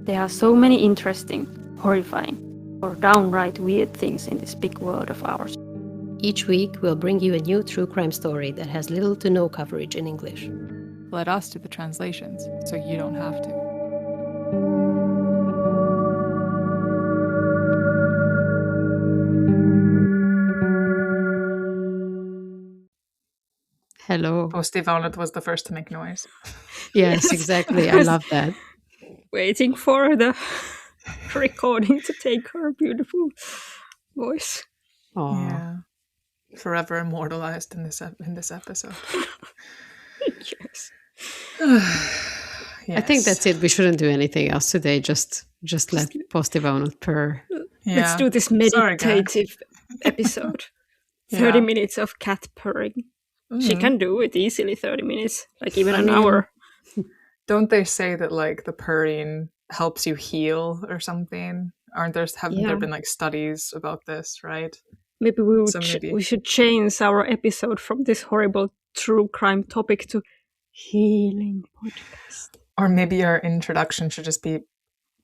There are so many interesting, horrifying, or downright weird things in this big world of ours. Each week, we'll bring you a new true crime story that has little to no coverage in English. Let us do the translations, so you don't have to. Hello. Postivaunut was the first to make noise. Yes, exactly. I love that. Waiting for the recording to take her beautiful voice. Aw. Yeah. Forever immortalized in this episode. Yes. I think that's it. We shouldn't do anything else today. Just let Postivaunut purr. Yeah. Let's do this Sorry, guys. meditative episode. 30 minutes of cat purring. She can do it easily, 30 minutes, like even an hour. Don't they say that like the purring helps you heal or something? Haven't there been like studies about this, right? Maybe we should change our episode from this horrible true crime topic to healing podcast. Or maybe our introduction should just be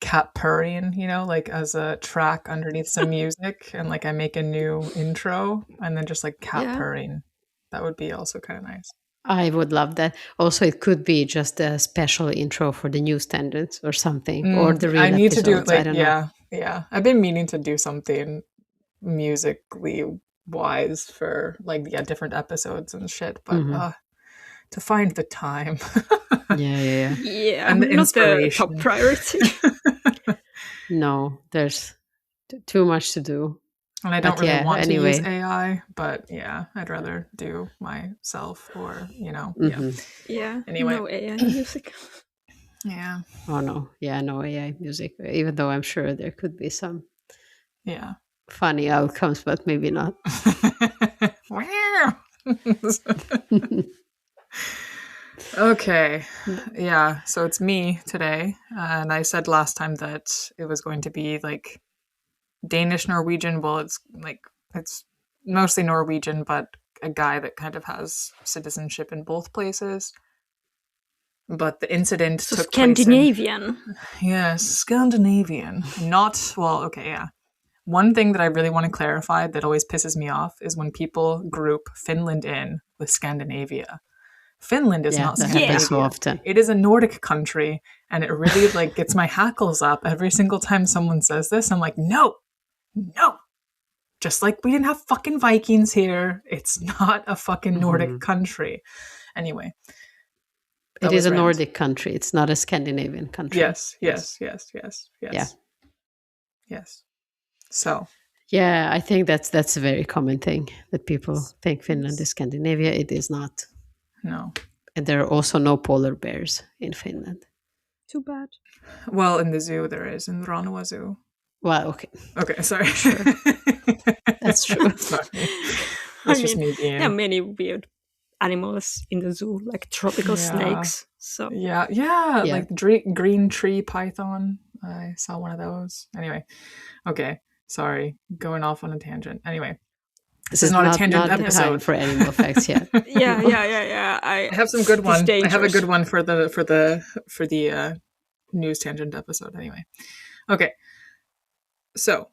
cat purring, like as a track underneath some music, and like I make a new intro and then just like cat purring. That would be also kind of nice. I would love that. Also, it could be just a special intro for the news standards or something, or the real I need episodes. to do it. Like, I don't know. Yeah. I've been meaning to do something musically wise for like different episodes and shit, but to find the time. Yeah. Yeah, and the not the inspiration. top priority. No, there's too much to do. And I don't really want to use anyway. AI, but yeah, I'd rather do myself or, Yeah, Anyway. no AI music. Yeah. Oh no, no AI music. Even though I'm sure there could be some Yeah. funny outcomes, but maybe not. Okay. Yeah. So it's me today. And I said last time that it was going to be like Danish, Norwegian. Well, it's mostly Norwegian, but a guy that kind of has citizenship in both places. But the incident So took Scandinavian. place Yes, Scandinavian. One thing that I really want to clarify that always pisses me off is when people group Finland in with Scandinavia. Finland is not that Scandinavia. happens so often. It is a Nordic country, and it really like gets my hackles up every single time someone says this. I'm like, no. Just like we didn't have fucking Vikings here. It's not a fucking Nordic country. Anyway. It is a Nordic country. It's not a Scandinavian country. Yes. Yeah. Yes. So. Yeah, I think that's a very common thing that people think Finland is Scandinavia. It is not. No. And there are also no polar bears in Finland. Too bad. Well, in the zoo there is, in the Ranua Zoo. Well, okay. Okay, sorry. Sure. That's true. That's just me being... There are many weird animals in the zoo, like tropical snakes. So Yeah, like the green tree python. I saw one of those. Anyway, okay, sorry, going off on a tangent. Anyway, this is not a tangent episode for animal facts yet. Yeah. I have some good ones. I have a good one for the news tangent episode. Anyway, okay. So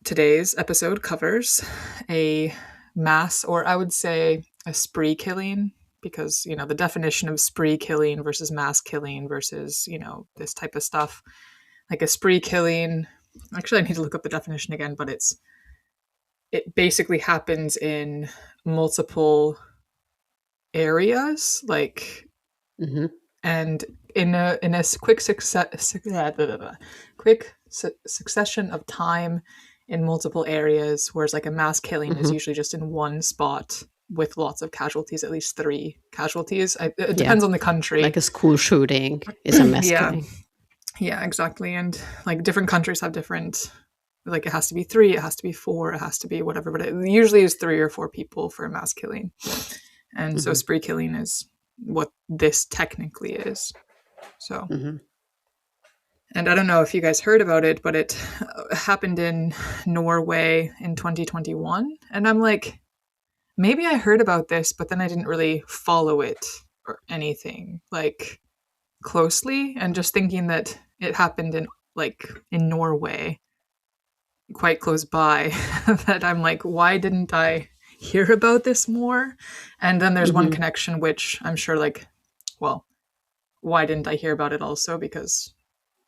today's episode covers a mass, or I would say a spree killing, because the definition of spree killing versus mass killing versus this type of stuff. Like a spree killing, actually I need to look up the definition again, but it basically happens in multiple areas, like and in a quick succession of time in multiple areas, whereas like a mass killing is usually just in one spot with lots of casualties, at least 3 casualties. It depends on the country. Like a school shooting is a mass killing. Yeah, exactly. And like different countries have different, like it has to be 3, it has to be 4, it has to be whatever, but it usually is 3 or 4 people for a mass killing. And so spree killing is what this technically is. So, and I don't know if you guys heard about it, but it happened in Norway in 2021. And I'm like, maybe I heard about this, but then I didn't really follow it or anything like closely, and just thinking that it happened in Norway, quite close by, that I'm like, why didn't I hear about this more? And then there's one connection which I'm sure, like, well, why didn't I hear about it also? Because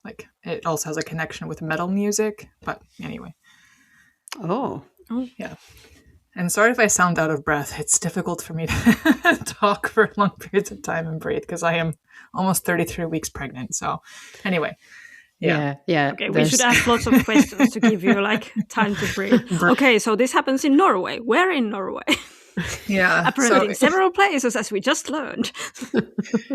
like it also has a connection with metal music. But anyway. Oh. Yeah. And sorry if I sound out of breath. It's difficult for me to talk for long periods of time and breathe because I am almost 33 weeks pregnant. So anyway. Yeah. Okay, we should ask lots of questions to give you like time to breathe. Okay, so this happens in Norway. Where in Norway? Yeah. Apparently in several places, as we just learned.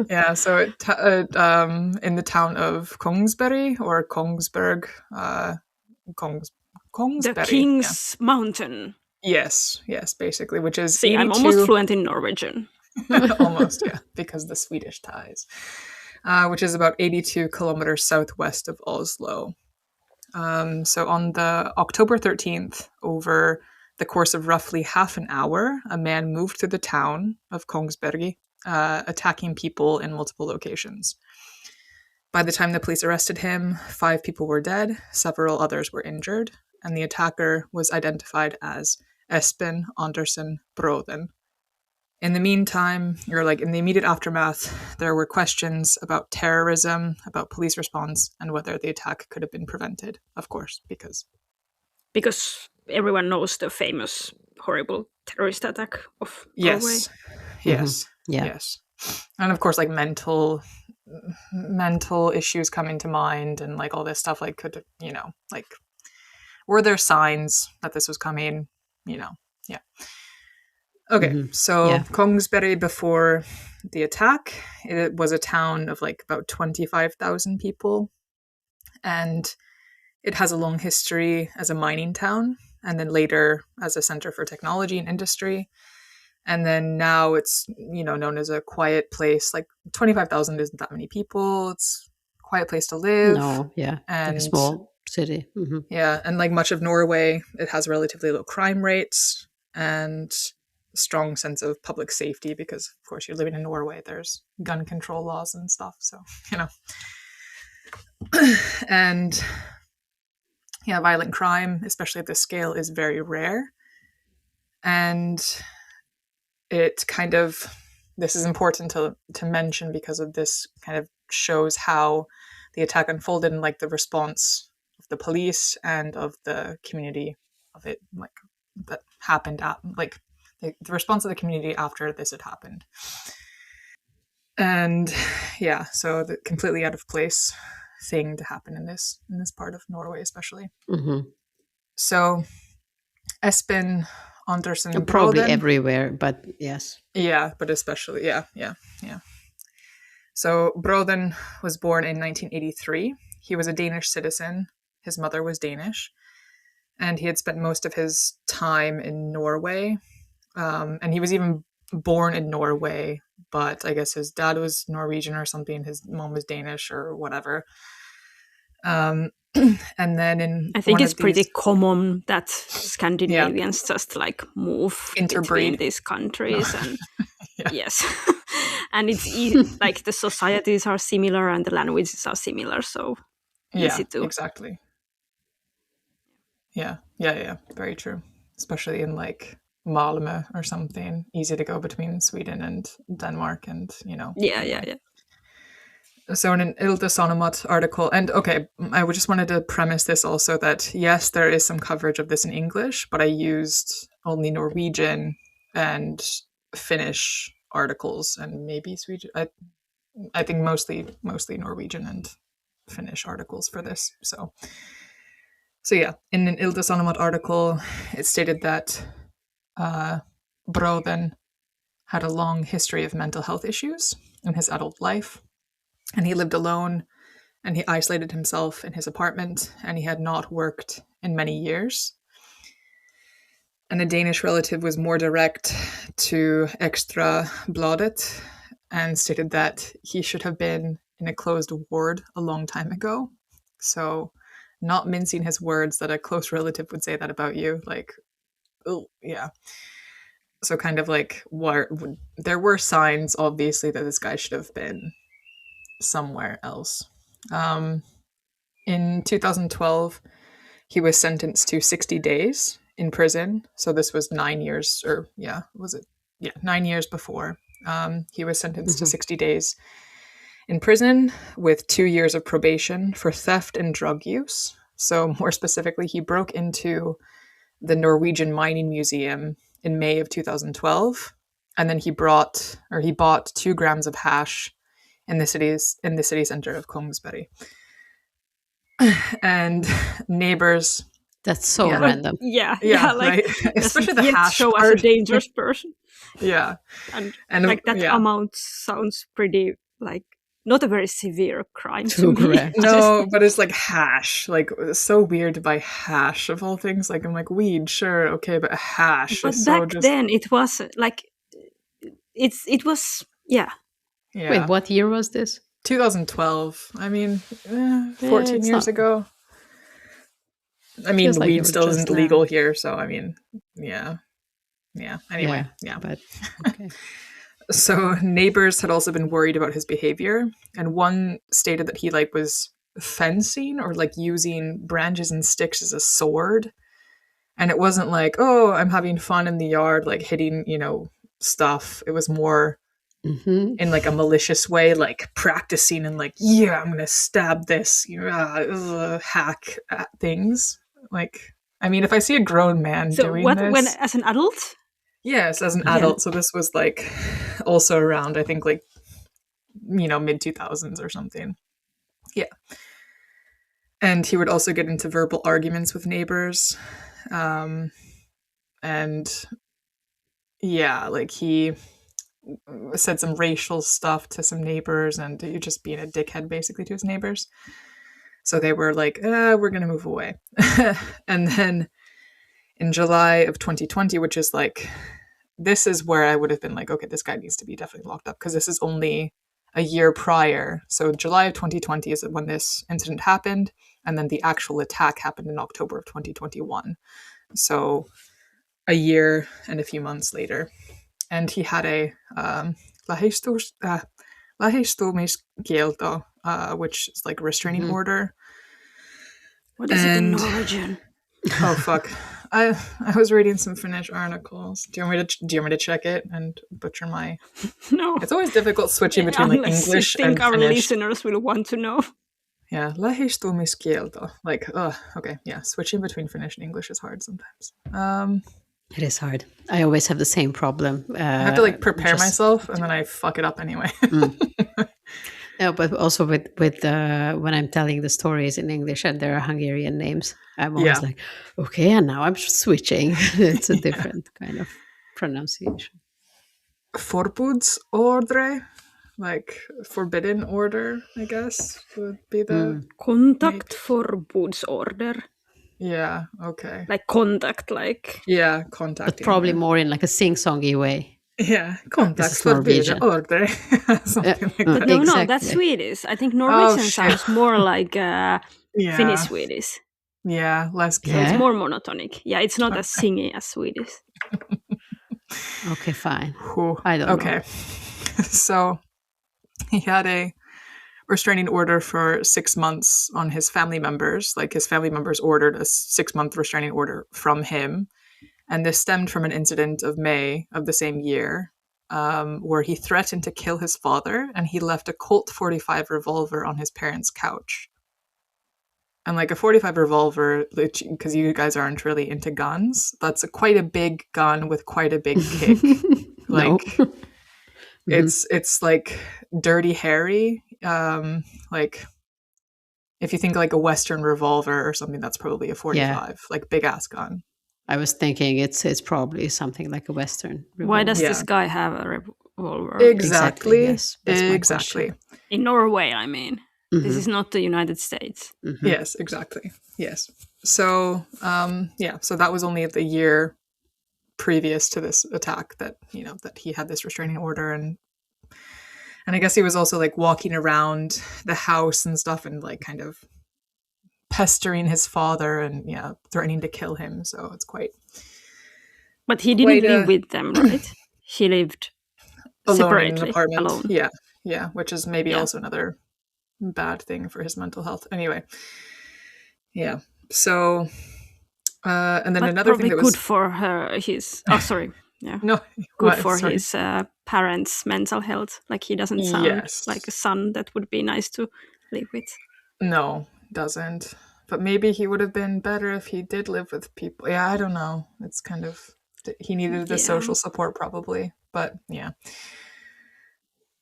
Yeah, so in the town of Kongsberg or Kongsberg, Kongsberg. The King's Mountain. Yes, basically, which is See, 82... I'm almost fluent in Norwegian. Almost, yeah, because of the Swedish ties. Which is about 82 kilometers southwest of Oslo. So on the October 13th, over the course of roughly half an hour, a man moved through the town of Kongsberg, attacking people in multiple locations. By the time the police arrested him, 5 people were dead, several others were injured, and the attacker was identified as Espen Andersen Bråten. In the meantime, or like in the immediate aftermath, there were questions about terrorism, about police response, and whether the attack could have been prevented, of course, because everyone knows the famous, horrible terrorist attack of Norway. Yes. And of course, like mental issues come into mind, and like all this stuff, like could, like, were there signs that this was coming? Yeah. Okay, Kongsberg before the attack, it was a town of like about 25,000 people, and it has a long history as a mining town, and then later as a center for technology and industry, and then now it's known as a quiet place. Like 25,000 isn't that many people. It's a quiet place to live. No, yeah, and like a small city. Yeah, and like much of Norway, it has relatively low crime rates and strong sense of public safety because, of course, you're living in Norway. There's gun control laws and stuff. So, and yeah, violent crime, especially at this scale, is very rare. And it kind of, this is important to mention because of this kind of shows how the attack unfolded and like the response of the police and of the community of it, like that happened at like the response of the community after this had happened. And yeah, so the completely out of place thing to happen in this part of Norway, especially. So Espen Andersen probably Bråten, everywhere, but yes. Yeah, but especially, yeah. So Bråten was born in 1983. He was a Danish citizen. His mother was Danish. And he had spent most of his time in Norway. And he was even born in Norway, but I guess his dad was Norwegian or something. His mom was Danish or whatever. And then I think it's pretty common that Scandinavians just like move between these countries. And yes. And it's like the societies are similar and the languages are similar. So easy to... Exactly. Yeah. Very true. Especially in like Malmö or something, easy to go between Sweden and Denmark, and Yeah. So in an Ilta Sanomat article, and okay, I just wanted to premise this also that yes, there is some coverage of this in English, but I used only Norwegian and Finnish articles and maybe Swedish. I think mostly Norwegian and Finnish articles for this. So yeah, in an Ilta Sanomat article, it stated that Bråten had a long history of mental health issues in his adult life, and he lived alone, and he isolated himself in his apartment, and he had not worked in many years. And a Danish relative was more direct to Extra Bladet and stated that he should have been in a closed ward a long time ago. So not mincing his words, that a close relative would say that about you, like, oh, yeah. So kind of like, there were signs, obviously, that this guy should have been somewhere else. In 2012, he was sentenced to 60 days in prison. So this was 9 years, or yeah, was it? Yeah, 9 years before. He was sentenced to 60 days in prison with 2 years of probation for theft and drug use. So more specifically, he broke into the Norwegian Mining Museum in May of 2012, and then he bought 2 grams of hash in the city center of Kongsberg. And neighbors. That's so random. Yeah, like especially the hash show part. As a dangerous person. Yeah, and like that amount sounds pretty like not a very severe crime to me. No, but it's like hash. Like it's so weird to buy hash of all things. Like I'm like weed, sure, okay, but hash. But is back so then it was like it was. Wait, what year was this? 2012. I mean, 14 years ago. I mean, like weed still isn't legal here, so I mean, yeah. Anyway, yeah. But okay. So neighbors had also been worried about his behavior, and one stated that he like was fencing or like using branches and sticks as a sword, and it wasn't like, oh, I'm having fun in the yard, like hitting, stuff. It was more in like a malicious way, like practicing and like, yeah, I'm gonna stab this, hack at things. Like, I mean, if I see a grown man doing this, when as an adult. Yes, as an adult. So this was like also around, I think, like, mid 2000s or something. Yeah. And he would also get into verbal arguments with neighbors. And yeah, like he said some racial stuff to some neighbors and just being a dickhead basically to his neighbors. So they were like, we're going to move away. And then in July of 2020, which is like, this is where I would have been like, okay, this guy needs to be definitely locked up because this is only a year prior. So July of 2020 is when this incident happened. And then the actual attack happened in October of 2021. So a year and a few months later. And he had a lähistamiskielto, which is like a restraining order. What is it in Norwegian? Oh, fuck. I was reading some Finnish articles. Do you want me to check it and butcher my... No. It's always difficult switching between like English and Finnish. I think our listeners will want to know. Yeah, lähistamiskielto. Like, okay, yeah. Switching between Finnish and English is hard sometimes. It is hard. I always have the same problem. I have to like prepare myself and then I fuck it up anyway. No, but also with when I'm telling the stories in English and there are Hungarian names, I'm always like, okay, and now I'm switching. It's a different kind of pronunciation. Förbudsordre, like forbidden order, I guess, would be the... Kontaktforbudsorder. Yeah, okay. Like contact, like... Yeah, contact. But probably more in like a sing-songy way. Yeah, kontaktforbud order. Something like that. No, that's Swedish. I think Norwegian sounds more like Finnish Swedish. Yeah, less gay. So it's more monotonic. Yeah, it's not as singy as Swedish. Okay, fine. I don't know. Okay. So he had a restraining order for 6 months on his family members. Like his family members ordered a 6-month restraining order from him. And this stemmed from an incident of May of the same year where he threatened to kill his father and he left a Colt 45 revolver on his parents' couch. And like a 45 revolver, because you guys aren't really into guns, that's quite a big gun with quite a big kick. Like it's like Dirty Harry. Like if you think like a Western revolver or something, that's probably a 45, like big ass gun. I was thinking it's probably something like a Western revolver. Why does this guy have a revolver? Exactly. Yes, exactly. In Norway, I mean. This is not the United States. Yes, exactly. Yes. So, so that was only the year previous to this attack that, that he had this restraining order. And I guess he was also like walking around the house and stuff and like kind of pestering his father and threatening to kill him. So it's quite... But he didn't live with them, right? He lived alone separately, in an apartment. Alone. Yeah, which is maybe also another bad thing for his mental health. Anyway, Yeah. So, and then but another thing probably that good was for her. Sorry. Yeah. no, Good what? for Sorry. his parents' mental health. Like he doesn't sound like a son that would be nice to live with. No, doesn't. But maybe he would have been better if he did live with people. Yeah, I don't know. It's kind of he needed the social support probably. But yeah.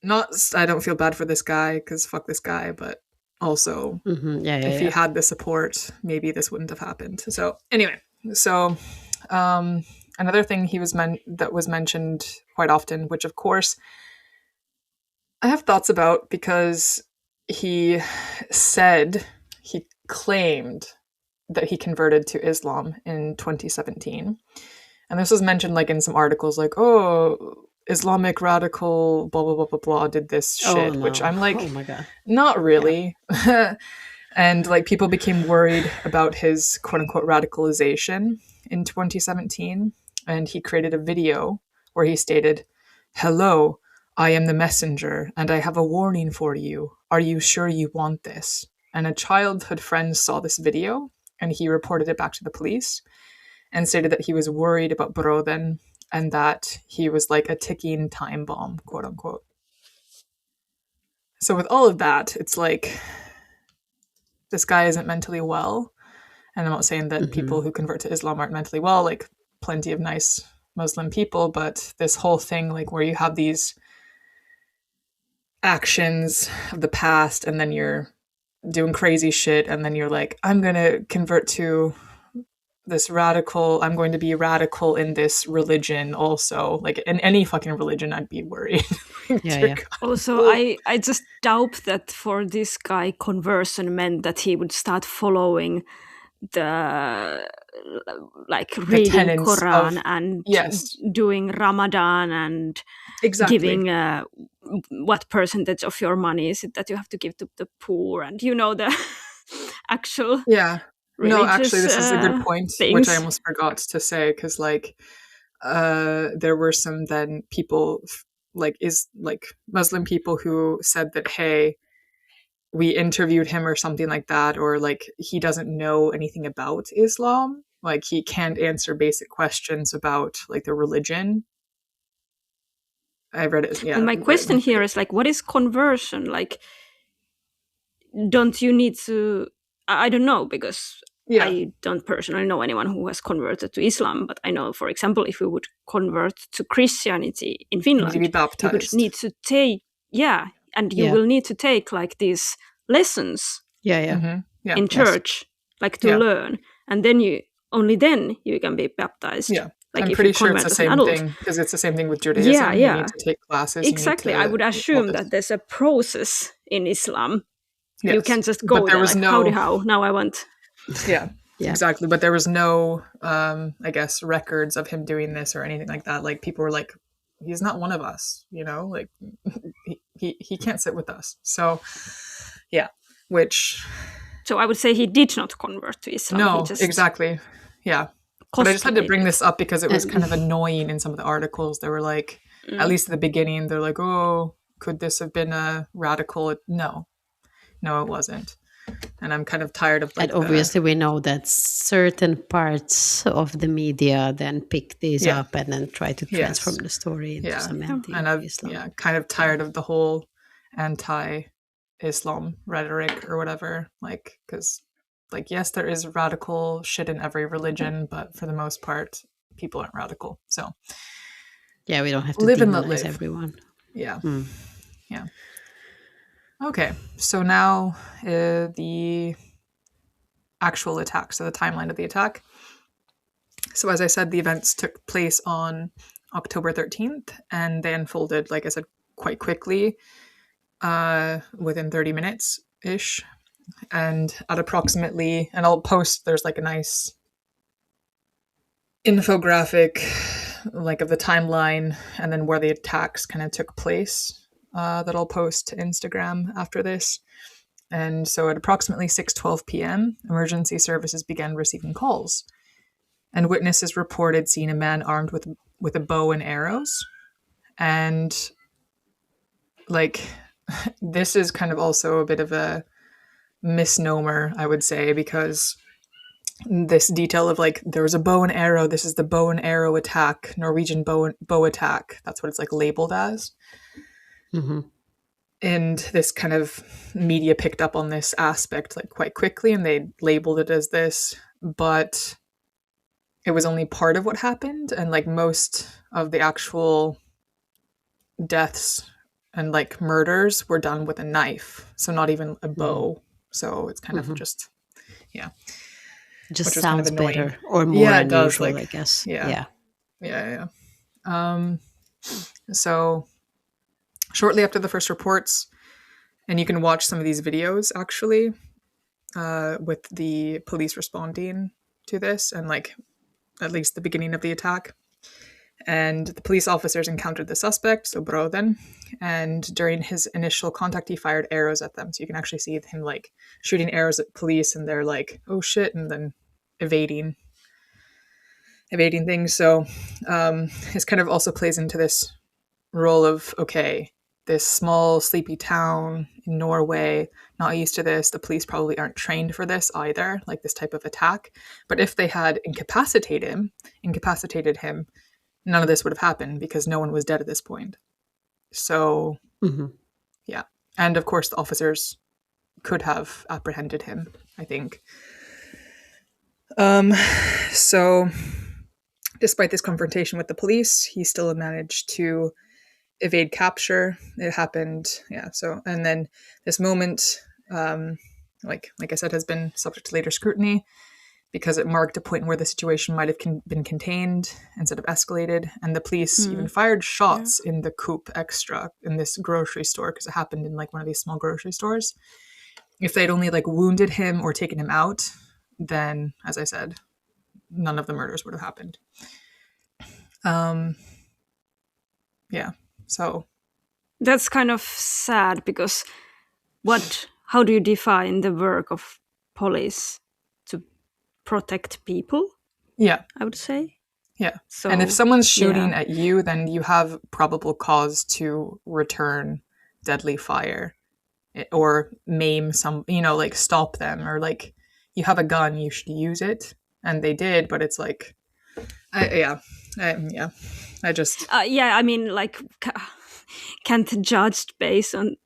I don't feel bad for this guy because fuck this guy, but also if he had the support, maybe this wouldn't have happened. So anyway, so another thing that was mentioned quite often, which of course I have thoughts about because he claimed that he converted to Islam in 2017. And this was mentioned like in some articles like, oh, Islamic radical blah blah blah blah blah did this shit, which I'm like, oh my God. Not really. Yeah. And like people became worried about his quote unquote radicalization in 2017, and he created a video where he stated, "Hello, I am the messenger and I have a warning for you. Are you sure you want this?" And a childhood friend saw this video and he reported it back to the police and stated that he was worried about Broden and that he was like a ticking time bomb, quote unquote. So with all of that, it's like this guy isn't mentally well. And I'm not saying that people who convert to Islam aren't mentally well, like plenty of nice Muslim people, but this whole thing, like where you have these actions of the past and then you're doing crazy shit and then you're like, I'm going to convert to this radical, I'm going to be radical in this religion also. Like in any fucking religion, I'd be worried. Yeah. Also, I just doubt that for this guy, conversion meant that he would start following the reading Quran and doing Ramadan and giving what percentage of your money is it that you have to give to the poor and the actual no, actually this is a good point things. Which I almost forgot to say because like there were some then people like Muslim people who said that, hey, we interviewed him or something like that, or like he doesn't know anything about Islam, like he can't answer basic questions about like the religion. I read it. Yeah. And my question here is like, what is conversion? Like, don't you need to? I don't know because I don't personally know anyone who has converted to Islam. But I know, for example, if we would convert to Christianity in Finland, you would need to take and you will need to take like these lessons in church, like to learn, and then only then you can be baptized. Yeah. Like I'm pretty sure it's the same thing because it's the same thing with Judaism. Yeah. You need to take classes. Exactly. I would assume that there's a process in Islam. Yes. You can't just go there like, howdy how, now I want. Yeah, exactly. But there was no, I guess, records of him doing this or anything like that. Like people were like, he's not one of us, like he can't sit with us. So, yeah, So I would say he did not convert to Islam. No, exactly. Yeah. But I just had to bring this up because it was kind of annoying in some of the articles. They were like, at least at the beginning, they're like, oh, could this have been a radical? No, it wasn't. And I'm kind of tired of like. And obviously, we know that certain parts of the media then pick these up and then try to transform the story into some anti-Islam. And I'm kind of tired of the whole anti-Islam rhetoric or whatever. Like, because. Like, yes, there is radical shit in every religion, but for the most part, people aren't radical. So, yeah, we don't have to demonize everyone. Yeah. Yeah. Okay. So now the actual attack. So the timeline of the attack. So as I said, the events took place on October 13th, and they unfolded, like I said, quite quickly, within 30 minutes-ish. And at approximately, and I'll post, there's like a nice infographic like of the timeline and then where the attacks kind of took place that I'll post to Instagram after this. And so at approximately 6:12 p.m., emergency services began receiving calls. And witnesses reported seeing a man armed with a bow and arrows. And like, this is kind of also a bit of a misnomer, I would say, because this detail of like, there was a bow and arrow. This is the bow and arrow attack, Norwegian bow attack. That's what it's like labeled as. Mm-hmm. And this kind of media picked up on this aspect like quite quickly, and they labeled it as this, but it was only part of what happened. And like most of the actual deaths and like murders were done with a knife. So not even a bow. So it's kind of just, Just which sounds kind of better or more it unusual, does, like, I guess. Yeah. So shortly after the first reports, and you can watch some of these videos actually, with the police responding to this and like at least the beginning of the attack. And the police officers encountered the suspect, so Broden, and during his initial contact, he fired arrows at them. So you can actually see him like shooting arrows at police, and they're like, "Oh shit!" and then evading things. So this kind of also plays into this role of, okay, this small sleepy town in Norway, not used to this. The police probably aren't trained for this either, like this type of attack. But if they had incapacitated him, none of this would have happened because no one was dead at this point. So, yeah. And of course, the officers could have apprehended him, I think. So, despite this confrontation with the police, he still managed to evade capture. It happened, so, and then this moment, like I said, has been subject to later scrutiny, because it marked a point where the situation might have been contained instead of escalated. And the police even fired shots in the Coop Extra in this grocery store, because it happened in like one of these small grocery stores. If they'd only like wounded him or taken him out, then, as I said, none of the murders would have happened. So that's kind of sad, because how do you define the work of police? Protect people, I would say. So, and if someone's shooting at you, then you have probable cause to return deadly fire or maim some, like stop them, or like you have a gun, you should use it. And they did, but it's like, I mean, like, can't judge based on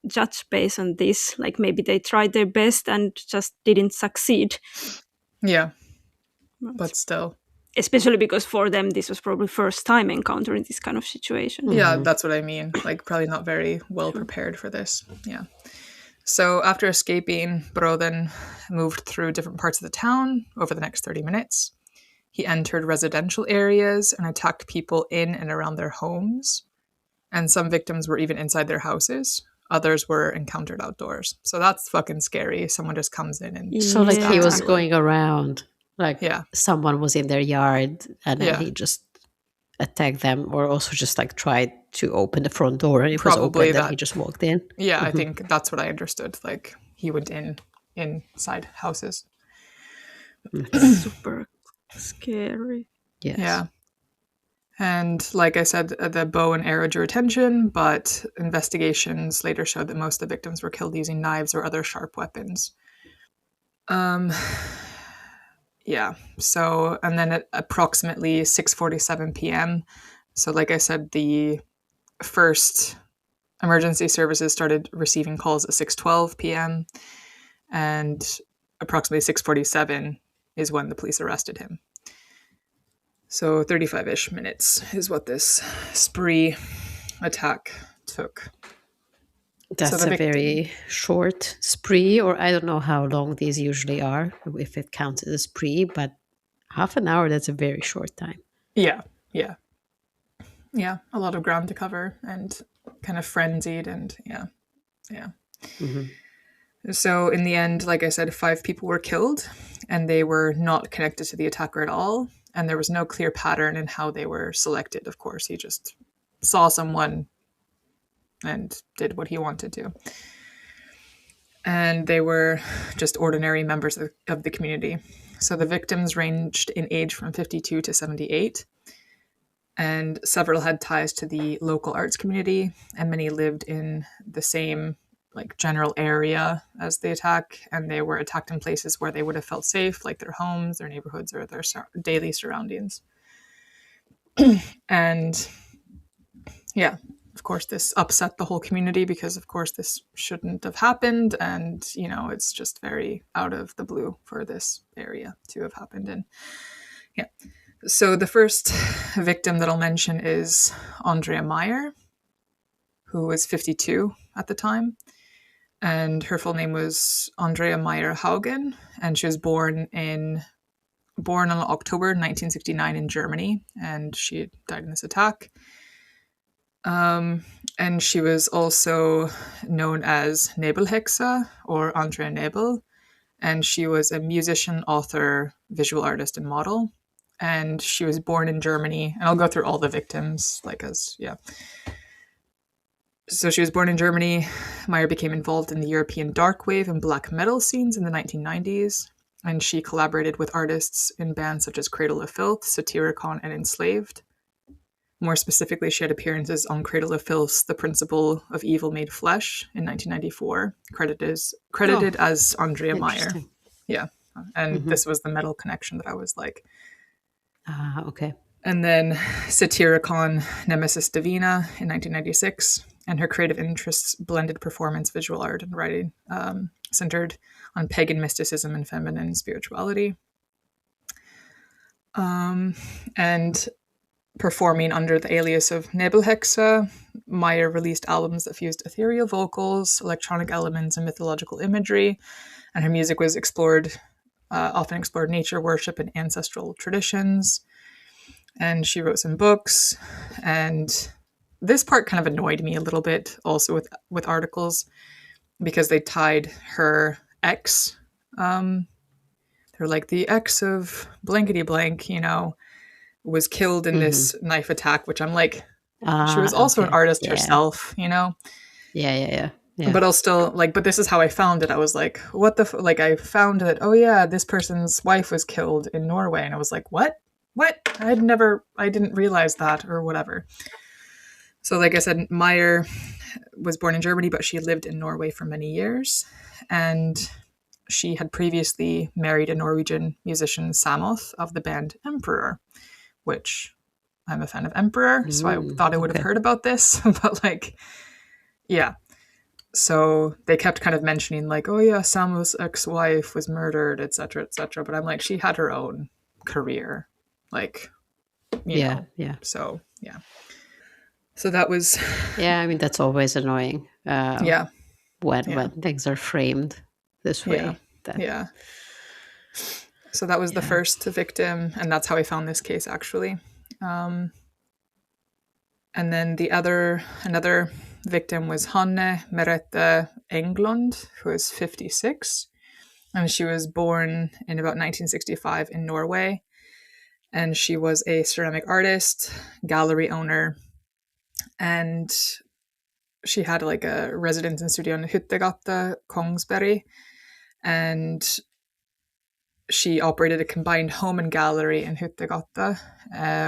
this. Like, maybe they tried their best and just didn't succeed. But still, especially because for them this was probably first time encountering this kind of situation. That's what I mean, like probably not very well prepared for this. So after escaping, Broden moved through different parts of the town over the next 30 minutes. He entered residential areas and attacked people in and around their homes, and some victims were even inside their houses. Others were encountered outdoors. So that's fucking scary. Someone just comes in and... So like he was going around, like someone was in their yard, and then he just attacked them, or also just like tried to open the front door, and it was open, then he just walked in. I think that's what I understood. Like he went inside houses. Super scary. Yeah. And like I said, the bow and arrow drew attention, but investigations later showed that most of the victims were killed using knives or other sharp weapons. So, and then at approximately 6:47 p.m., so like I said, the first emergency services started receiving calls at 6:12 p.m., and approximately 6:47 is when the police arrested him. So 35-ish minutes is what this spree attack took. That's a very short spree, or I don't know how long these usually are, if it counts as a spree, but half an hour, that's a very short time. Yeah. A lot of ground to cover and kind of frenzied, and So in the end, like I said, 5 people were killed, and they were not connected to the attacker at all. And there was no clear pattern in how they were selected. Of course, he just saw someone and did what he wanted to. And they were just ordinary members of the community. So the victims ranged in age from 52 to 78. And several had ties to the local arts community, and many lived in the same like general area as the attack, and they were attacked in places where they would have felt safe, like their homes, their neighborhoods, or their daily surroundings. And yeah, of course, this upset the whole community because, of course, this shouldn't have happened. And, it's just very out of the blue for this area to have happened in. Yeah. So the first victim that I'll mention is Andrea Meyer, who was 52 at the time. And her full name was Andrea Meyer Haugen. And she was born on October 1969 in Germany. And she died in this attack. And she was also known as Nebelhexe, or Andrea Nebel. And she was a musician, author, visual artist, and model. And she was born in Germany. And I'll go through all the victims, So she was born in Germany. Meyer became involved in the European dark wave and black metal scenes in the 1990s. And she collaborated with artists in bands such as Cradle of Filth, Satyricon, and Enslaved. More specifically, she had appearances on Cradle of Filth's The Principle of Evil Made Flesh in 1994, credited as Andrea Meyer. Yeah. And this was the metal connection that I was like. Okay. And then Satyricon Nemesis Divina in 1996. And her creative interests blended performance, visual art, and writing, centered on pagan mysticism and feminine spirituality. And performing under the alias of Nebelhexe, Meyer released albums that fused ethereal vocals, electronic elements, and mythological imagery. And her music was often explored nature worship and ancestral traditions. And she wrote some books. And this part kind of annoyed me a little bit also with articles, because they tied her ex. They're like, the ex of blankety blank, was killed in this knife attack, which I'm like, she was also an artist herself, Yeah. But I'll still but this is how I found it. I was like, what the I found that, oh yeah, this person's wife was killed in Norway. And I was like, what? I didn't realize that, or whatever. So like I said, Meyer was born in Germany, but she lived in Norway for many years. And she had previously married a Norwegian musician, Samoth, of the band Emperor, which I'm a fan of Emperor, so I thought I would have heard about this. But yeah. So they kept kind of mentioning oh yeah, Samoth's ex-wife was murdered, etc., etc. But I'm like, she had her own career. You know. So, yeah. So that was... Yeah, I mean, that's always annoying. When things are framed this way. Yeah. So that was the first victim, and that's how I found this case, actually. And then another victim was Hanne Merete Englund, who is 56. And she was born in about 1965 in Norway. And she was a ceramic artist, gallery owner, and she had a residence and studio in Hyttegata, Kongsberg, and she operated a combined home and gallery in Hyttegata,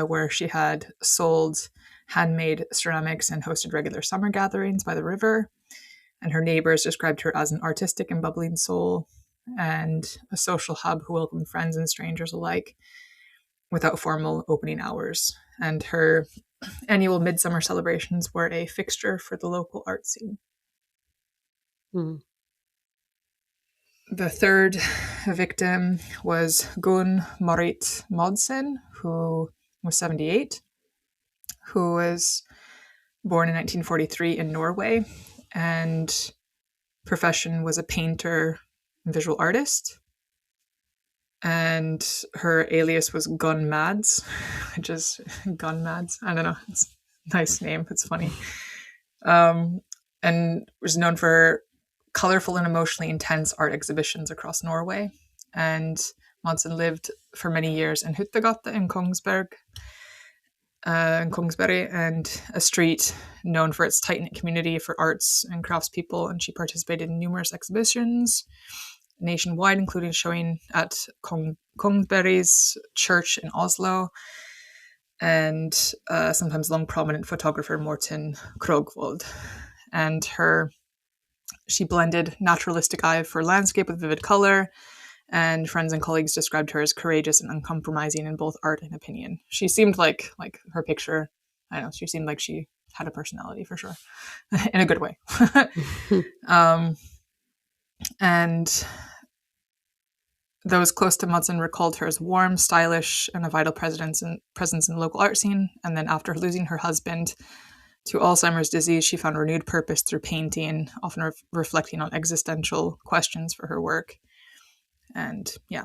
where she had sold handmade ceramics and hosted regular summer gatherings by the river. And her neighbors described her as an artistic and bubbling soul, and a social hub who welcomed friends and strangers alike without formal opening hours. And her annual midsummer celebrations were a fixture for the local art scene. The third victim was Gun Marit Madsen, who was 78, who was born in 1943 in Norway, and profession was a painter and visual artist. And her alias was Gun Mads, which is Gun Mads. I don't know. It's a nice name. It's funny. And was known for colorful and emotionally intense art exhibitions across Norway. And Madsen lived for many years in Hyttegata in Kongsberg, and a street known for its tight-knit community for arts and craftspeople. And she participated in numerous exhibitions nationwide, including showing at Kongsberg's church in Oslo, and sometimes long prominent photographer Morten Krogvold. And she blended naturalistic eye for landscape with vivid color, and friends and colleagues described her as courageous and uncompromising in both art and opinion. She seemed like her picture, I don't know, she seemed like she had a personality for sure, in a good way. And those close to Madsen recalled her as warm, stylish, and a vital presence in the local art scene. And then after losing her husband to Alzheimer's disease, she found renewed purpose through painting, often reflecting on existential questions for her work. And yeah,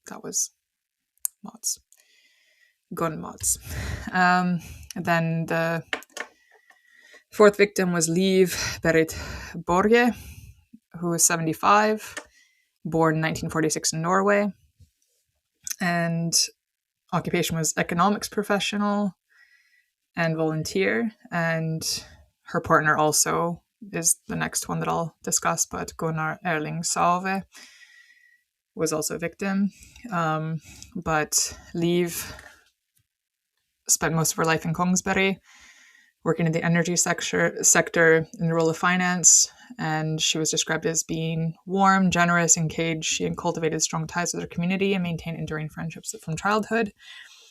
that was Mads. Gun Mads. Then the fourth victim was Liv Berit Borge, who was 75, born in 1946 in Norway. And occupation was economics professional and volunteer. And her partner also is the next one that I'll discuss, but Gunnar Erling Save was also a victim. But Liv spent most of her life in Kongsberg, working in the energy sector in the role of finance. And she was described as being warm, generous, engaged. She had cultivated strong ties with her community and maintained enduring friendships from childhood.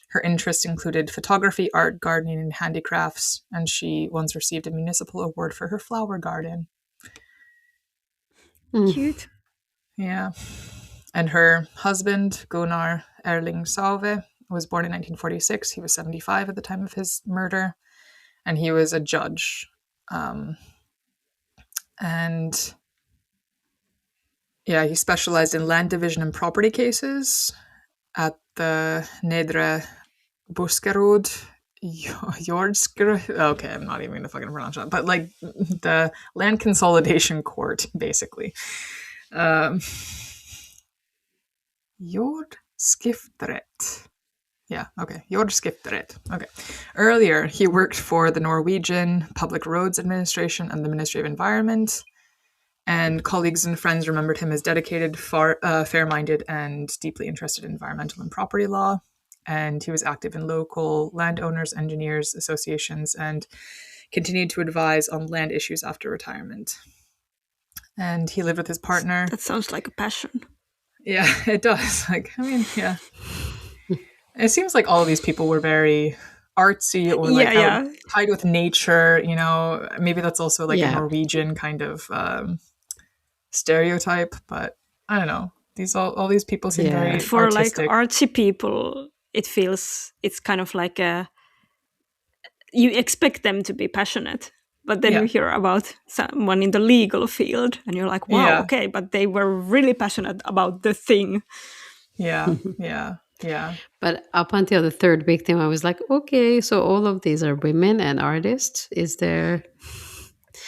Her interests included photography, art, gardening, and handicrafts. And she once received a municipal award for her flower garden. Cute. Yeah. And her husband, Gunnar Erling Save, was born in 1946. He was 75 at the time of his murder. And he was a judge. And yeah, he specialized in land division and property cases at the Nedre Buskerud Jordskr. Okay, I'm not even going to fucking pronounce that. But like the land consolidation court, basically. Jordskifteret. Yeah, okay. Jordskifteret. Okay. Earlier, he worked for the Norwegian Public Roads Administration and the Ministry of Environment. And colleagues and friends remembered him as dedicated, fair-minded, and deeply interested in environmental and property law. And he was active in local landowners, engineers, associations, and continued to advise on land issues after retirement. And he lived with his partner. That sounds like a passion. Yeah, it does. Like, I mean, yeah. It seems like all of these people were very artsy or like tied with nature, you know. Maybe that's also like a Norwegian kind of stereotype, but I don't know. All these people seem very for artistic. Like artsy people, it feels it's kind of like you expect them to be passionate, but then you hear about someone in the legal field and you're like, wow, okay, but they were really passionate about the thing. Yeah. But up until the third victim, I was like, okay, so all of these are women and artists. Is there?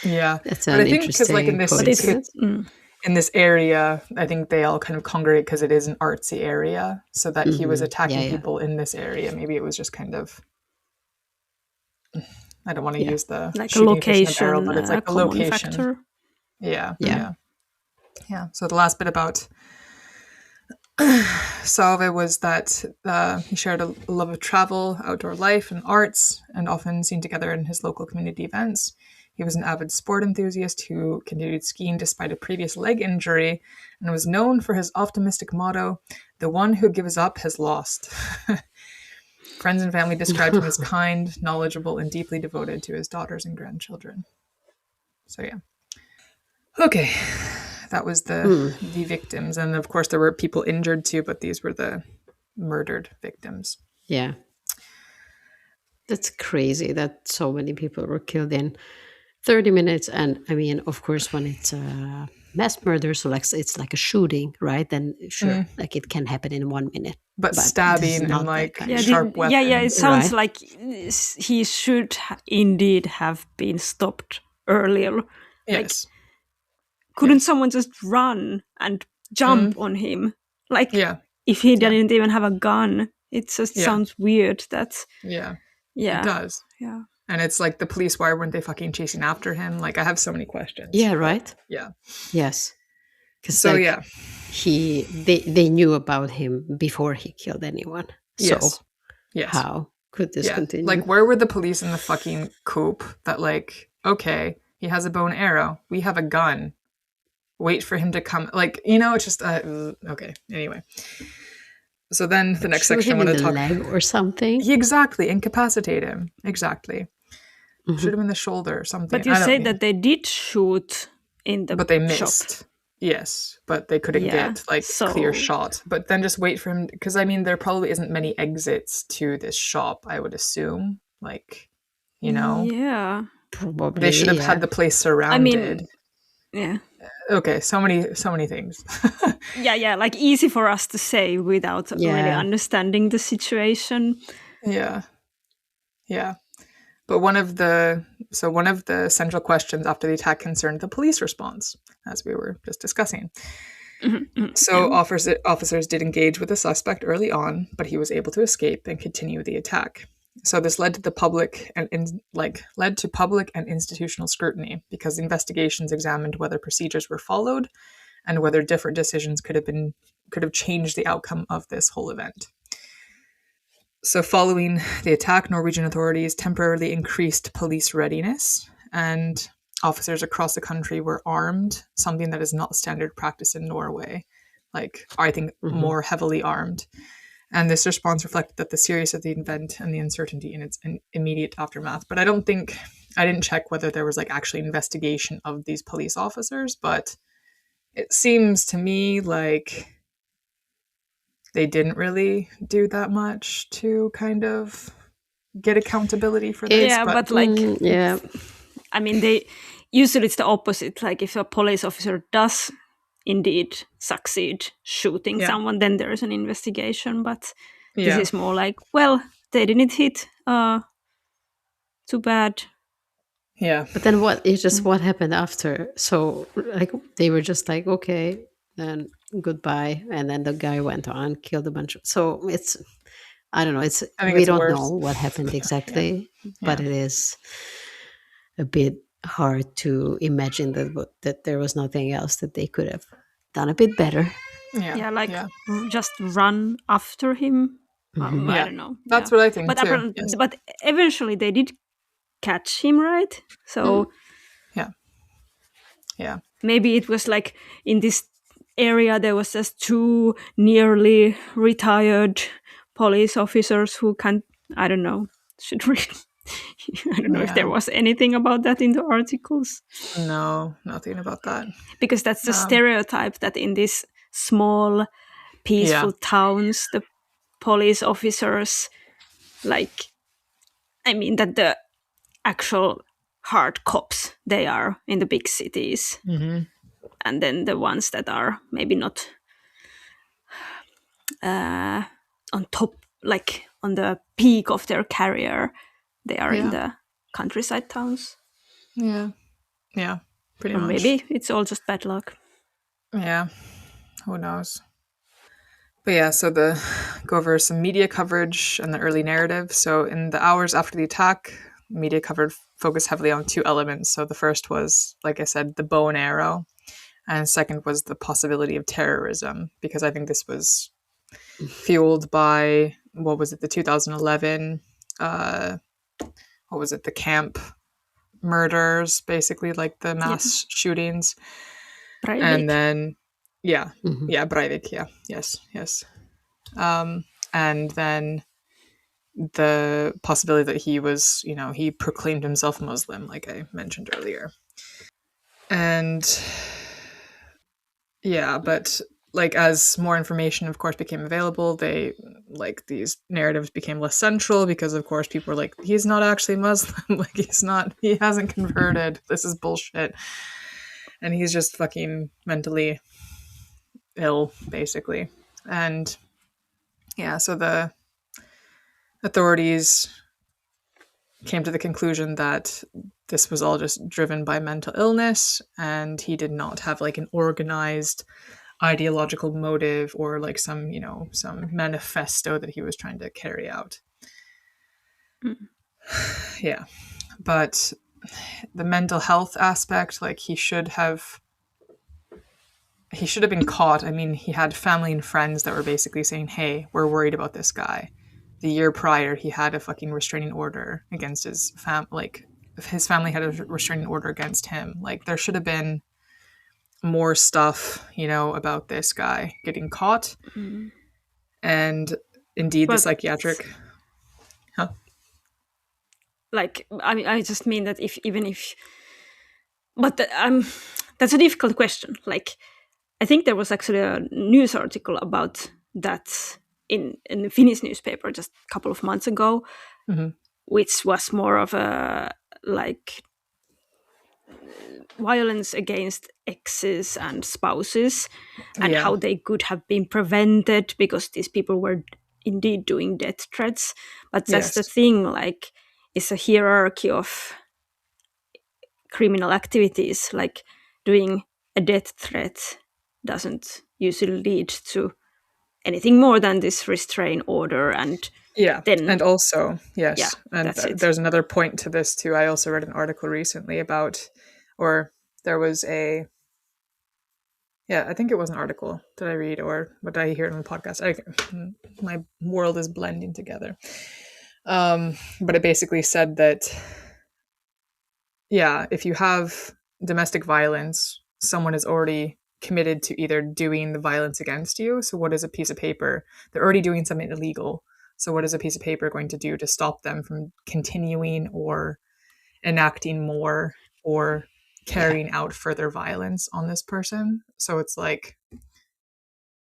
Yeah, that's an interesting. Like in this area, I think they all kind of congregate because it is an artsy area. So that he was attacking people in this area. Maybe it was just kind of. I don't want to use the like a location, barrel, but it's like a location. Factor. Yeah. So the last bit about Save was that he shared a love of travel, outdoor life, and arts, and often seen together in his local community events. He was an avid sport enthusiast who continued skiing despite a previous leg injury, and was known for his optimistic motto, "The one who gives up has lost." Friends and family described him as kind, knowledgeable, and deeply devoted to his daughters and grandchildren. So yeah. Okay. That was the victims. And of course, there were people injured too, but these were the murdered victims. Yeah. That's crazy that so many people were killed in 30 minutes. And I mean, of course, when it's a mass murder, so like it's like a shooting, right? Then sure, like it can happen in 1 minute. But stabbing and like sharp weapons. Yeah, it sounds like he should indeed have been stopped earlier. Yes. Couldn't someone just run and jump on him? Like, if he didn't even have a gun, it just sounds weird. That's it does. Yeah, and it's like the police. Why weren't they fucking chasing after him? Like, I have so many questions. Yeah, right. Yeah. Yes. So like, they knew about him before he killed anyone. So how could this continue? Like, where were the police in the fucking coop that like, okay, he has a bow and arrow, we have a gun. wait for him to come. Like, you know, it's just okay. Anyway, so then the next section I want to talk leg or something. Exactly, incapacitate him. Exactly. Shoot him in the shoulder or something. But you say that they did shoot in the but they missed. shop. Yes, but they couldn't get like clear shot. But then just wait for him, because I mean there probably isn't many exits to this shop, I would assume. Like, you know. Yeah. Probably. They should have had the place surrounded. I mean, yeah. Okay, so many things. yeah, like easy for us to say without really understanding the situation. Yeah. But one of the central questions after the attack concerned the police response, as we were just discussing. So officers did engage with the suspect early on, but he was able to escape and continue the attack. So this led to public and institutional scrutiny, because investigations examined whether procedures were followed and whether different decisions could have changed the outcome of this whole event. So following the attack, Norwegian authorities temporarily increased police readiness, and officers across the country were armed, something that is not standard practice in Norway, like I think more heavily armed. And this response reflected that the seriousness of the event and the uncertainty in its immediate aftermath. But I didn't check whether there was like actually investigation of these police officers, but it seems to me like they didn't really do that much to kind of get accountability for this. Yeah, but I mean, usually it's the opposite. Like if a police officer does indeed succeed shooting someone, then there is an investigation. But this is more like, well, they didn't hit. Too bad. Yeah. But then what happened after? So like they were just like, okay, then goodbye, and then the guy went on, killed a bunch of. So it's, I don't know. We don't know what happened exactly, but it is a bit hard to imagine that there was nothing else that they could have done a bit better. Just run after him. I don't know. That's what I think too. But eventually they did catch him, right? So maybe it was like in this area there was just 2 nearly retired police officers who I don't know, should read. I don't know if there was anything about that in the articles. No, nothing about that. Because that's the stereotype that in these small, peaceful towns, the police officers, like, I mean, that the actual hard cops, they are in the big cities. And then the ones that are maybe not on top, like on the peak of their career, they are in the countryside towns. Yeah, pretty much. Or maybe it's all just bad luck. Yeah, who knows? But so go over some media coverage and the early narrative. So in the hours after the attack, media focused heavily on 2 elements. So the first was, like I said, the bow and arrow. And second was the possibility of terrorism, because I think this was fueled by, what was it, the 2011, the camp murders, basically, like the mass shootings. Breivik. And then, Breivik, yes. And then the possibility that he was, he proclaimed himself Muslim, like I mentioned earlier. And but like as more information of course became available, these narratives became less central, because of course people were like, he's not actually Muslim, like he hasn't converted, this is bullshit, and he's just fucking mentally ill, basically. And so the authorities came to the conclusion that this was all just driven by mental illness, and he did not have like an organized ideological motive or like some manifesto that he was trying to carry out. But the mental health aspect, like he should have been caught. I mean, he had family and friends that were basically saying, hey, we're worried about this guy. The year prior, he had a fucking restraining order against his family. Like, his family had a restraining order against him. Like, there should have been more stuff, about this guy getting caught. Mm. And indeed, the psychiatric... Huh? Like, I mean, I just mean that but that's a difficult question. Like, I think there was actually a news article about that in the Finnish newspaper just a couple of months ago, which was more of a like violence against exes and spouses, and how they could have been prevented because these people were indeed doing death threats. But that's the thing, like, it's a hierarchy of criminal activities. Like, doing a death threat doesn't usually lead to anything more than this restraint order, and then and also there's another point to this too. I also read an article recently about, or there was I think it was an article. Did I read, or what did I hear on the podcast? My world is blending together. But it basically said that, if you have domestic violence, someone is already committed to either doing the violence against you. So what is a piece of paper? They're already doing something illegal. So what is a piece of paper going to do to stop them from continuing or enacting more or carrying out further violence on this person? So it's like,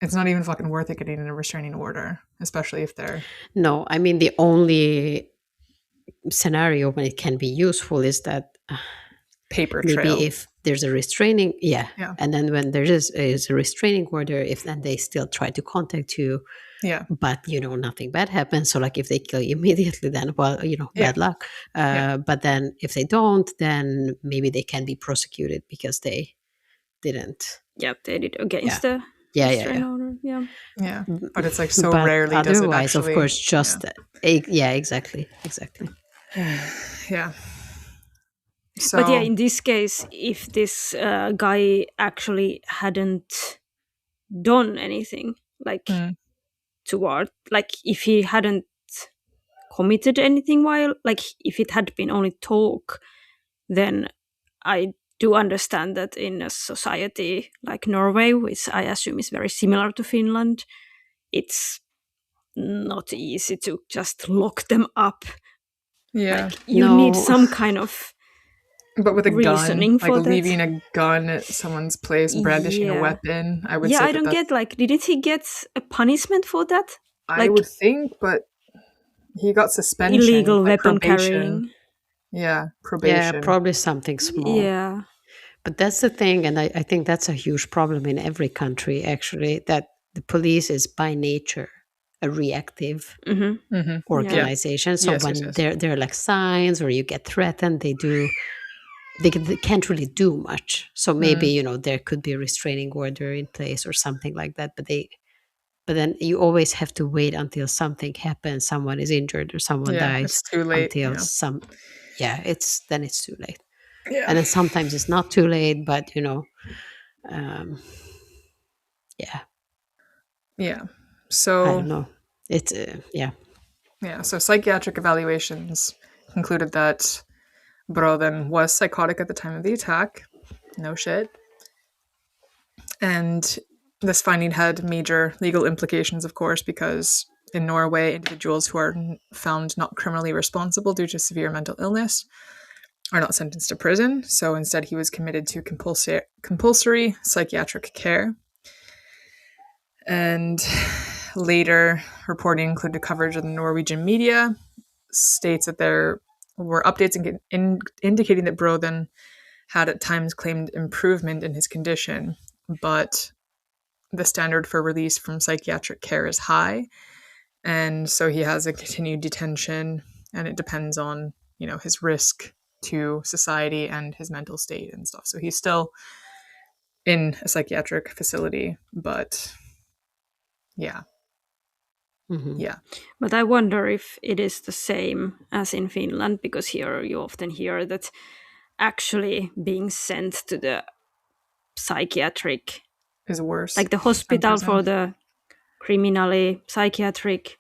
it's not even fucking worth it getting in a restraining order, especially if they're... No, I mean, the only scenario when it can be useful is that paper maybe trail. If there's a restraining, and then when there is a restraining order, if then they still try to contact you, but nothing bad happens. So like if they kill you immediately, then bad luck. But then if they don't, then maybe they can be prosecuted because they didn't. Yeah, they did against the restraining order. Yeah, but it's like so rarely does it actually. Of course, just exactly. Yeah. So, but in this case, if this guy actually hadn't done anything, like toward, like if he hadn't committed anything while, like if it had been only talk, then I do understand that in a society like Norway, which I assume is very similar to Finland, it's not easy to just lock them up. Yeah. Like, you need some kind of... But with a gun, like that. leaving a gun at someone's place, brandishing a weapon, I would say I don't get, like, didn't he get a punishment for that? I would think, but he got suspension. Illegal weapon carrying. Yeah, probation. Yeah, probably something small. Yeah. But that's the thing, and I think that's a huge problem in every country, actually, that the police is by nature a reactive organization. So when there are like signs or you get threatened, they can't really do much. So maybe, there could be a restraining order in place or something like that. But then you always have to wait until something happens, someone is injured or someone dies. It's too late. Until it's too late. Yeah. And then sometimes it's not too late, but Yeah. So I don't know. It's Yeah. So psychiatric evaluations concluded that Brodin was psychotic at the time of the attack. No shit. And this finding had major legal implications, of course, because in Norway, individuals who are found not criminally responsible due to severe mental illness are not sentenced to prison. So instead, he was committed to compulsory psychiatric care. And later, reporting included coverage of the Norwegian media states that there were updates indicating that Brodin had at times claimed improvement in his condition, but the standard for release from psychiatric care is high. And so he has a continued detention, and it depends on, his risk to society and his mental state and stuff. So he's still in a psychiatric facility, but yeah. But I wonder if it is the same as in Finland, because here you often hear that actually being sent to the psychiatric is worse. Like the hospital for the criminally psychiatric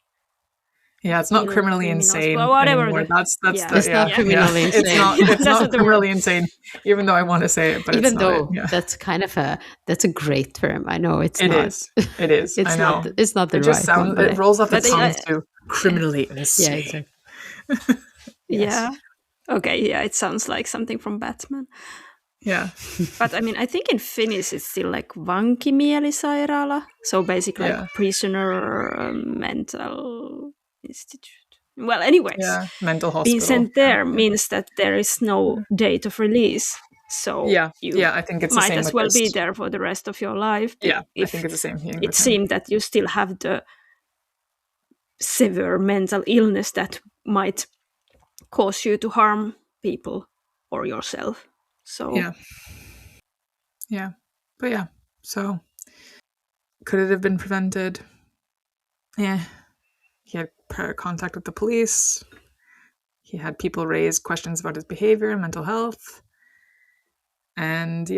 Yeah, it's not criminally insane anymore. That's it's not criminally insane. It's not criminally insane, even though I want to say it, but even it's though not that's kind of that's a great term. I know it's it not. It is. It's I know. not. It's not the it just right sounds. one. It rolls off the tongue too. Criminally insane. Yeah, exactly. Yes. Yeah. Okay. Yeah, it sounds like something from Batman. Yeah. But I mean, I think in Finnish it's still like vankimielisairaala. So basically like prisoner mental institute. Well, anyways. Mental hospital. Being sent there means that there is no date of release. So you I think it's might the same as well be there for the rest of your life. Yeah, I think it's the same thing. It seemed that you still have the severe mental illness that might cause you to harm people or yourself. So but so could it have been prevented? Yeah, he had contact with the police. He had people raise questions about his behavior and mental health. And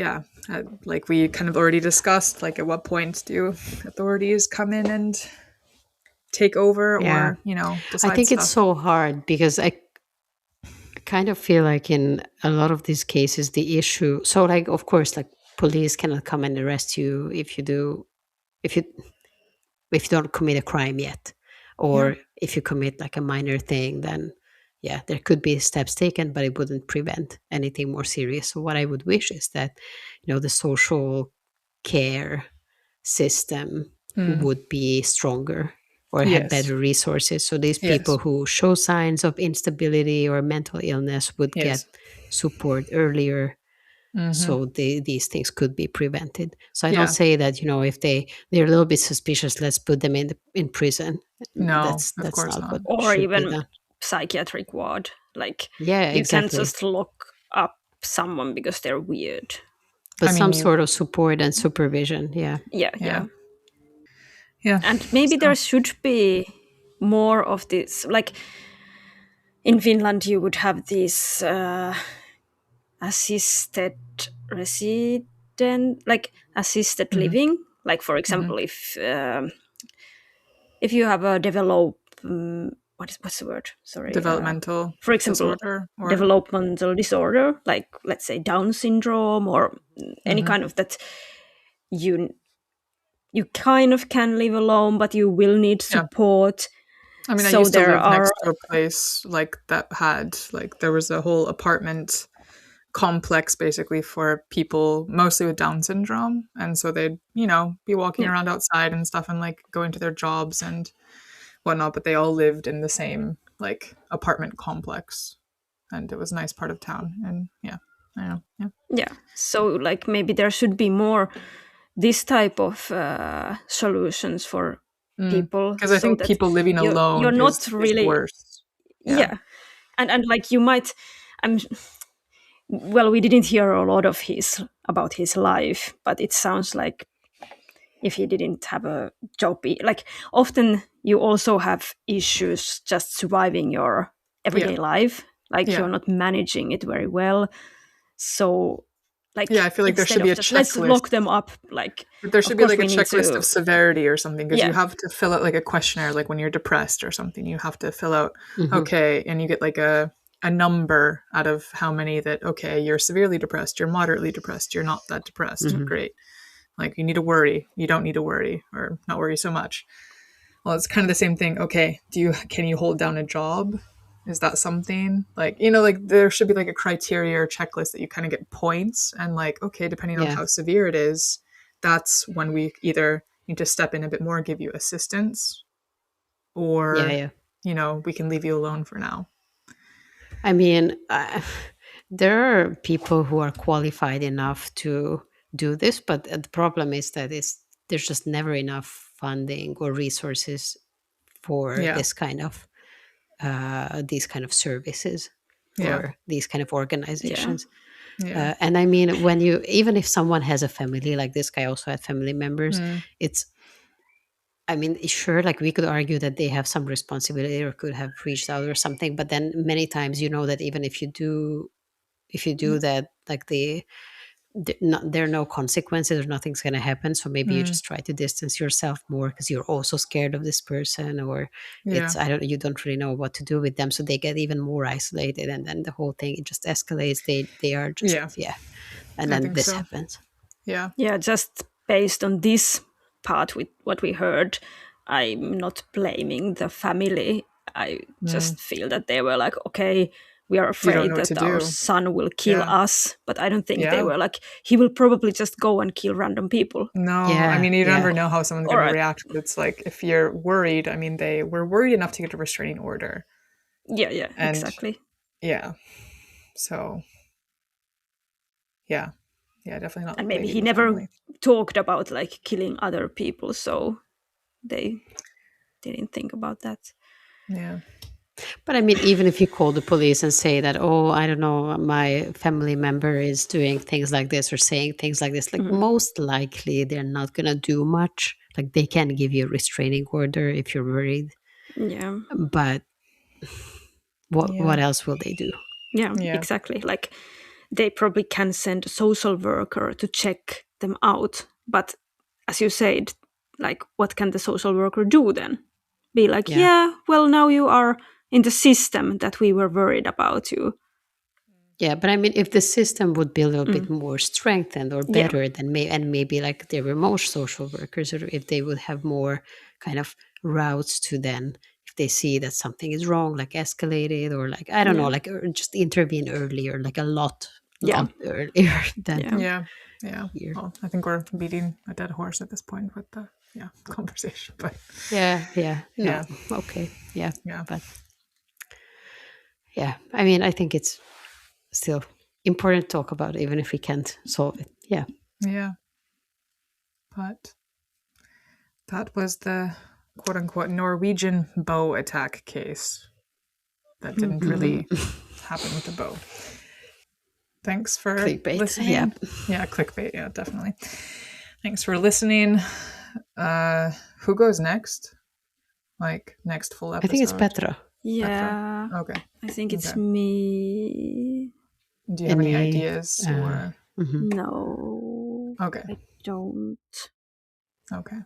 like we kind of already discussed, like at what point do authorities come in and take over or, decide I think stuff? it's so hard because I kind of feel like in a lot of these cases, the issue, so like, of course, like police cannot come and arrest you if you don't commit a crime yet, or if you commit like a minor thing, then there could be steps taken, but it wouldn't prevent anything more serious. So what I would wish is that, the social care system would be stronger or have better resources. So these people who show signs of instability or mental illness would get support earlier. So these things could be prevented. So I don't say that, if they're a little bit suspicious, let's put them in prison. No, that's of course not. not. What or even psychiatric ward. Like you can't just lock up someone because they're weird. But some sort of support and supervision. Yeah. And maybe there should be more of this. Like in Finland, you would have these assisted assisted living. Like for example, if you have a what's the word? Sorry. Developmental. For example, developmental disorder, like let's say Down syndrome or any kind of that. You kind of can live alone, but you will need support. I mean, I used to live next to a place like that had, like, there was a whole apartment complex basically for people mostly with Down syndrome. And so they'd, be walking around outside and stuff and like going to their jobs and whatnot, but they all lived in the same like apartment complex. And it was a nice part of town. And I know. Yeah. So like maybe there should be more this type of solutions for people, because I think people living alone you're not really worse. And like you might we didn't hear a lot of about his life, but it sounds like if he didn't have a job, like often you also have issues just surviving your everyday life, like you're not managing it very well. So like I feel like there should be a checklist. Let's lock them up. Like but there should be like a checklist of severity or something, because you have to fill out like a questionnaire, like when you're depressed or something, you have to fill out okay, and you get like a number out of how many that you're severely depressed, you're moderately depressed, you're not that depressed. Great. Like you need to worry, you don't need to worry, or not worry so much. Well, it's kind of the same thing. Okay, can you hold down a job? Is that something like, like there should be like a criteria or checklist that you kind of get points, and like, okay, depending on how severe it is, that's when we either need to step in a bit more and give you assistance, or, we can leave you alone for now. I mean, there are people who are qualified enough to do this, but the problem is that there's just never enough funding or resources for this kind of these kind of services or these kind of organizations. And I mean, even if someone has a family, like this guy also had family members, sure, like we could argue that they have some responsibility or could have reached out or something, but then many times that even if you do that, like the there are no consequences or nothing's going to happen. So maybe you just try to distance yourself more because you're also scared of this person, or you don't really know what to do with them. So they get even more isolated, and then the whole thing, it just escalates. They are just, and then this happens. Yeah. Yeah, just based on this part with what we heard, I'm not blaming the family. I just feel that they were like, okay, we are afraid that our son will kill us, but I don't think they were like, he will probably just go and kill random people. No, I mean, you never know how someone's going to react. But it's like, if you're worried, I mean, they were worried enough to get a restraining order. Yeah, exactly. Yeah. So, yeah, definitely not. And maybe he never talked about like killing other people, so they didn't think about that. Yeah. But I mean, even if you call the police and say that, oh, I don't know, my family member is doing things like this or saying things like this, like most likely they're not going to do much. Like they can give you a restraining order if you're worried. Yeah. But what else will they do? Yeah, exactly. Like they probably can send a social worker to check them out. But as you said, like what can the social worker do then? Be like, well, now you are in the system that we were worried about you. Yeah, but I mean, if the system would be a little bit more strengthened or better, then maybe like there were more social workers, or if they would have more kind of routes to then, if they see that something is wrong, like escalated, or like, I don't know, like just intervene earlier, like a lot earlier than here. Well, I think we're beating a dead horse at this point with the conversation, but okay, but I mean, I think it's still important to talk about, even if we can't solve it. But that was the quote-unquote Norwegian bow attack case that didn't really happen with the bow. Thanks for listening. Clickbait, definitely. Thanks for listening. Who goes next? Like next full episode? I think it's Petra. Yeah. Petra? Okay. I think it's me. Do you have any ideas? Or No. Okay. I don't. Okay.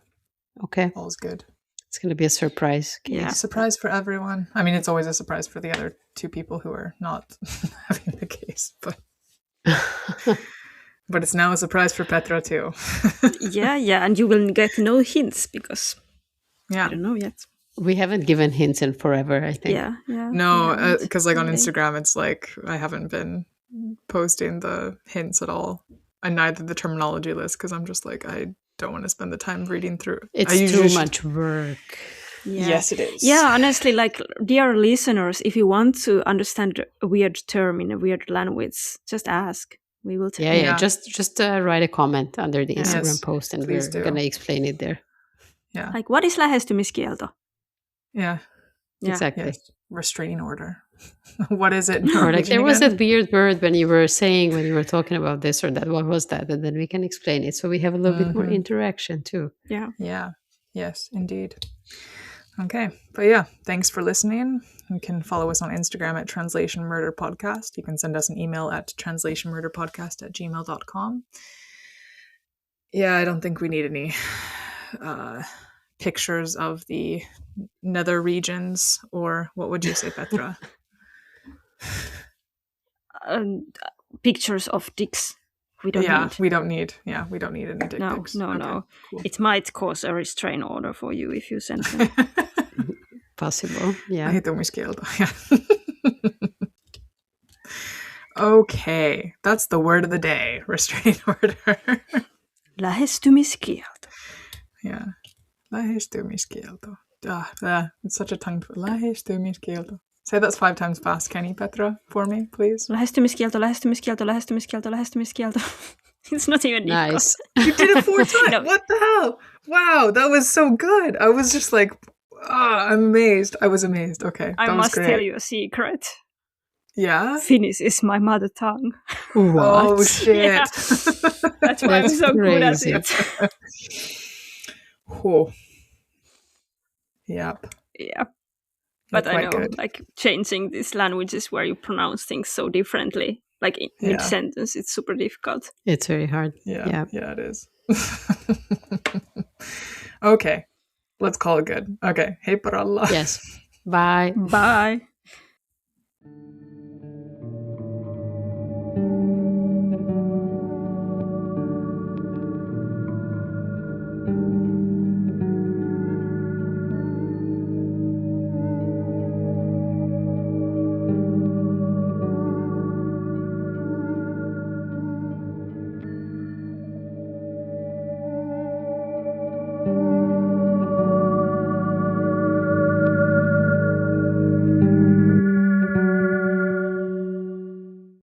All's good. It's going to be a surprise case. Yeah. Surprise for everyone. I mean, it's always a surprise for the other two people who are not having the case, but but it's now a surprise for Petra too. And you will get no hints because I don't know yet. We haven't given hints in forever, I think. Yeah. No, because like on Instagram, it's like I haven't been posting the hints at all, and neither the terminology list, because I'm just like, I don't want to spend the time reading through. It's too much work. Yeah. Yes, it is. Yeah, honestly, like, dear listeners, if you want to understand a weird term in a weird language, just ask. We will tell you. Yeah. Just write a comment under the Instagram post, and we're going to explain it there. Yeah. Like, what is lähestymiskielto? Yeah. Exactly. Yes. Restraining order. What is it? Or like, there was that weird word when you were talking about this or that. What was that? And then we can explain it. So we have a little bit more interaction too. Yeah. Yeah. Yes, indeed. Okay. But thanks for listening. You can follow us on Instagram at Translation Murder Podcast. You can send us an email at translationmurderpodcast@gmail.com. Yeah, I don't think we need any pictures of the nether regions, or what would you say, Petra? Pictures of dicks. We don't need. We don't need any dick pics. No. Cool. It might cause a restraint order for you if you send them. Possible, yeah. Lähestymiskielto. Okay, that's the word of the day. Restraint order. Lähestymiskielto. Yeah. Lähestymiskielto. It's such a tongue twister. Lähestymiskielto. Say that's 5 times fast, can you, Petra, for me, please? Lähestymiskielto. It's not even nice. You did it 4 times. No. What the hell? Wow, that was so good. I was just like, I'm amazed. I was amazed. Okay, I must tell you a secret. Yeah? Finnish is my mother tongue. What? Oh, shit. Yeah. That's why I'm so good at it. Oh. Yep. Yeah. But I know, good. like, changing these languages where you pronounce things so differently like mid sentence. It's super difficult. It's very hard. Yeah, it is. Okay, let's call it good. Okay, hei paralla. Yes. Bye. Bye.